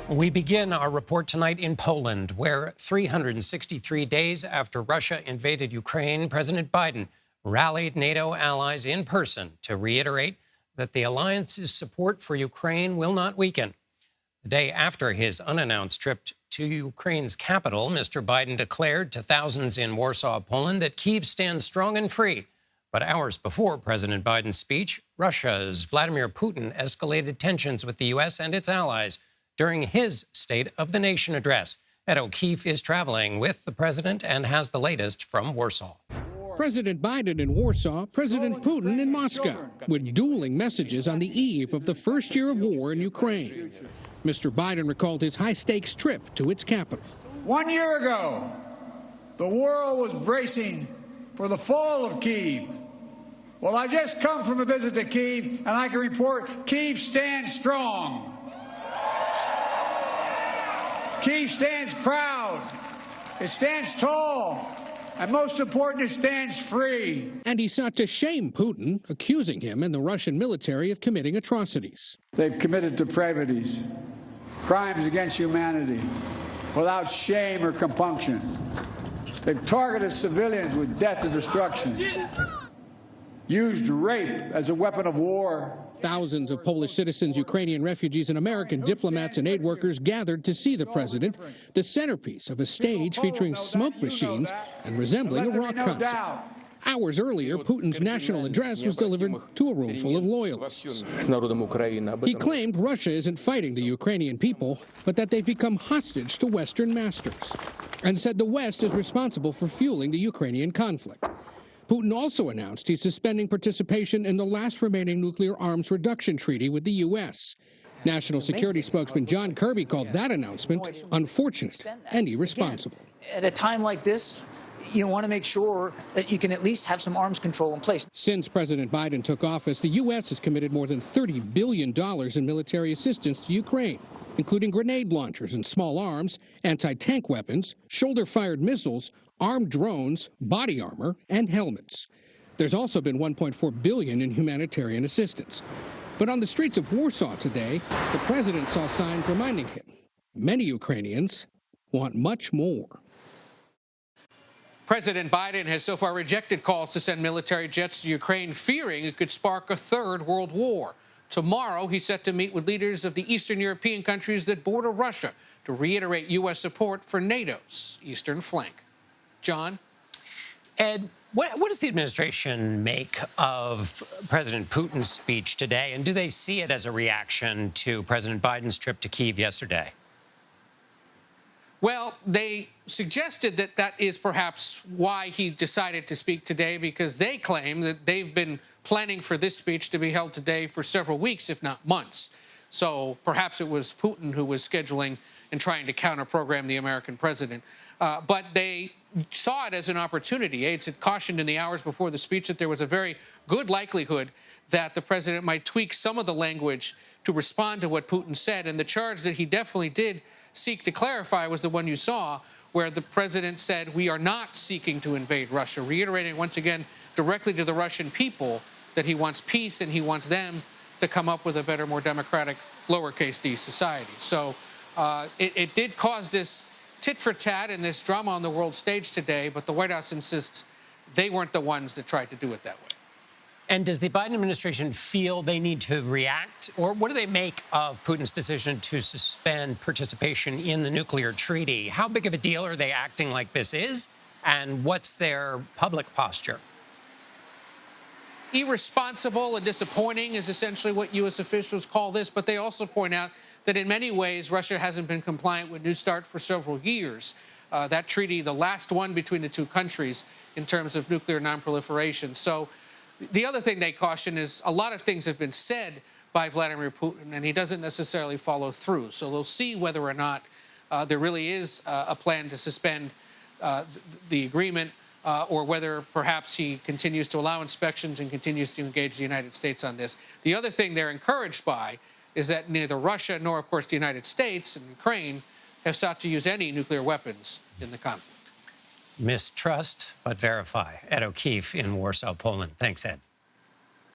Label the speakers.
Speaker 1: We begin our report tonight in Poland, where 363 days after Russia invaded Ukraine, President Biden rallied NATO allies in person to reiterate that the alliance's support for Ukraine will not weaken. The day after his unannounced trip to Ukraine's capital, Mr. Biden declared to thousands in Warsaw, Poland, that Kyiv stands strong and free. But hours before President Biden's speech, Russia's Vladimir Putin escalated tensions with the U.S. and its allies during his State of the Nation address. Ed O'Keefe is traveling with the president and has the latest from Warsaw.
Speaker 2: President Biden in Warsaw, President Putin in Moscow, with dueling messages on the eve of the first year of war in Ukraine. Mr. Biden recalled his high-stakes trip to its capital.
Speaker 3: 1 year ago, the world was bracing for the fall of Kyiv. Well, I just come from a visit to Kyiv, and I can report Kyiv stands strong. Kyiv stands proud, it stands tall, and most important, it stands free.
Speaker 2: And he sought to shame Putin, accusing him and the Russian military of committing atrocities.
Speaker 3: They've committed depravities, crimes against humanity, without shame or compunction. They've targeted civilians with death and destruction, used rape as a weapon of war.
Speaker 2: Thousands of Polish citizens, Ukrainian refugees, and American diplomats and aid workers gathered to see the president, the centerpiece of a stage featuring smoke machines and resembling a rock concert. Hours earlier, Putin's national address was delivered to a room full of loyalists. He claimed Russia isn't fighting the Ukrainian people, but that they've become hostage to Western masters, and said the West is responsible for fueling the Ukrainian conflict. Putin also announced he's suspending participation in the last remaining nuclear arms reduction treaty with the U.S. National Security spokesman John Kirby called that announcement unfortunate and irresponsible.
Speaker 4: At a time like this, you want to make sure that you can at least have some arms control in place.
Speaker 2: Since President Biden took office, the U.S. has committed more than $30 billion in military assistance to Ukraine, including grenade launchers and small arms, anti-tank weapons, shoulder-fired missiles, armed drones, body armor, and helmets. There's also been $1.4 billion in humanitarian assistance. But on the streets of Warsaw today, the president saw signs reminding him many Ukrainians want much more.
Speaker 5: President Biden has so far rejected calls to send military jets to Ukraine, fearing it could spark a third world war. Tomorrow, he's set to meet with leaders of the Eastern European countries that border Russia to reiterate U.S. support for NATO's eastern flank. John?
Speaker 1: Ed, what does the administration make of President Putin's speech today, and do they see it as a reaction to President Biden's trip to Kyiv yesterday?
Speaker 5: Well, they suggested that that is perhaps why he decided to speak today, because they claim that they've been planning for this speech to be held today for several weeks, if not months. So perhaps it was Putin who was scheduling and trying to counter-program the American president. But they saw it as an opportunity. Aides had cautioned in the hours before the speech that there was a very good likelihood that the president might tweak some of the language to respond to what Putin said. And the charge that he definitely did seek to clarify was the one you saw, where the president said, we are not seeking to invade Russia, reiterating once again directly to the Russian people that he wants peace and he wants them to come up with a better, more democratic, lowercase d society. So it did cause this tit for tat and this drama on the world stage today, but the White House insists they weren't the ones that tried to do it that way.
Speaker 1: And does the Biden administration feel they need to react, or what do they make of Putin's decision to suspend participation in the nuclear treaty? How big of a deal are they acting like this is, and what's their public posture?
Speaker 5: Irresponsible and disappointing is essentially what U.S. officials call this, but they also point out that in many ways Russia hasn't been compliant with New START for several years. That treaty, the last one between the two countries in terms of nuclear nonproliferation. So the other thing they caution is a lot of things have been said by Vladimir Putin, and he doesn't necessarily follow through. So they'll see whether or not there really is a plan to suspend the agreement, or whether perhaps he continues to allow inspections and continues to engage the United States on this. The other thing they're encouraged by is that neither Russia nor, of course, the United States and Ukraine have sought to use any nuclear weapons in the conflict.
Speaker 1: Mistrust, but verify. Ed O'Keefe in Warsaw, Poland. Thanks, Ed.